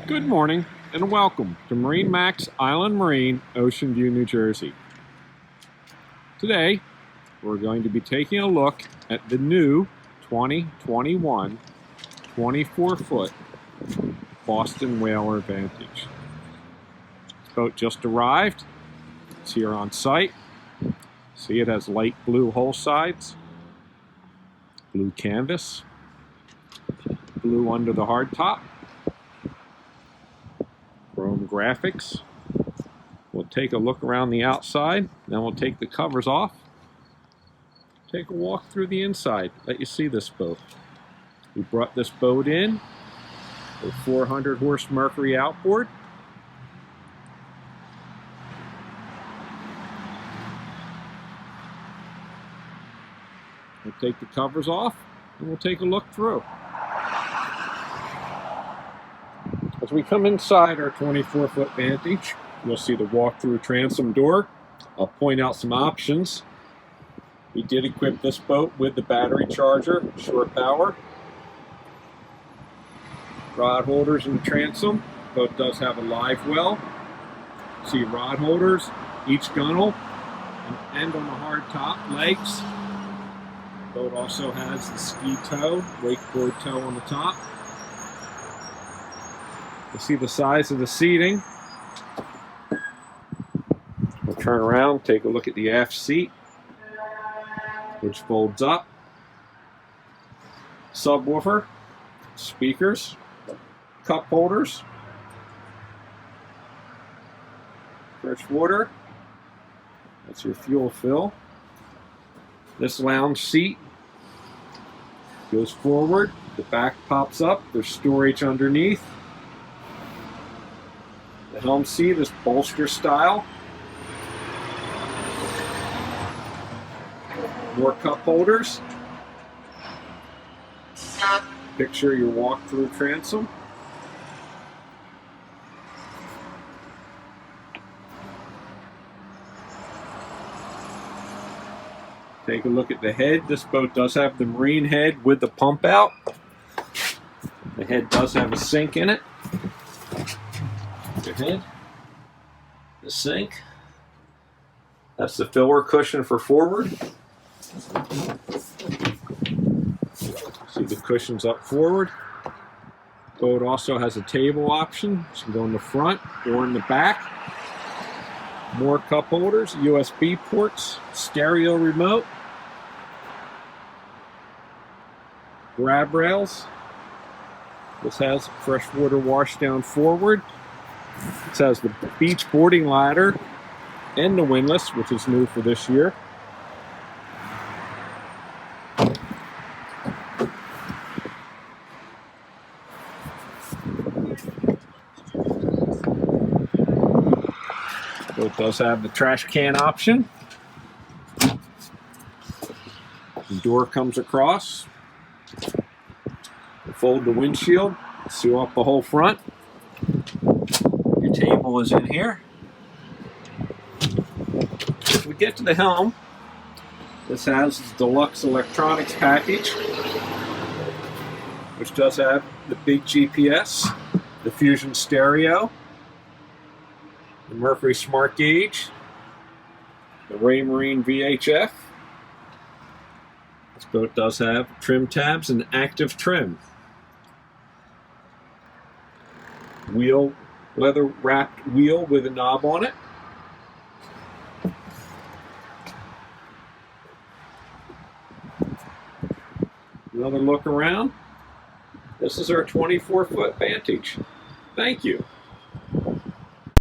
Good morning and welcome to MarineMax Island Marine, Ocean View, New Jersey. Today, we're going to be taking a look at the new 2021 24-foot Boston Whaler Vantage. This boat just arrived. It's here on site. See, it has light blue hull sides, blue canvas, blue under the hardtop, chrome graphics. We'll take a look around the outside, then we'll take the covers off, take a walk through the inside, let you see this boat. We brought this boat in with 400 horse Mercury outboard. We'll take the covers off and we'll take a look through. As we come inside our 24-foot Vantage, you'll see the walk-through transom door. I'll point out some options. We did equip this boat with the battery charger, shore power, rod holders in the transom. The boat does have a live well. See rod holders, each gunnel, and end on the hard top legs. The boat also has the ski tow, wakeboard tow on the top. You see the size of the seating. We'll turn around, take a look at the aft seat, which folds up. Subwoofer, speakers, cup holders, fresh water. That's your fuel fill. This lounge seat goes forward. The back pops up. There's storage underneath. The helm seat is bolster style. More cup holders. Picture your walk-through transom. Take a look at the head. This boat does have the marine head with the pump out. The head does have a sink in it. The head, the sink. That's the filler cushion for forward. See the cushions up forward. Boat also has a table option. So you can go in the front or in the back. More cup holders, USB ports, stereo remote, grab rails. This has freshwater washdown forward. This has the beach boarding ladder and the windlass, which is new for this year. It does have the trash can option. The door comes across. Fold the windshield, seal up the whole front. Your table is in here. As we get to the helm, this has the deluxe electronics package, which does have the big GPS, the Fusion stereo, the Mercury Smart Gauge, the Raymarine VHF. This boat does have trim tabs and active trim. Wheel, leather wrapped wheel with a knob on it. Another look around. This is our 24-foot Vantage. Thank you.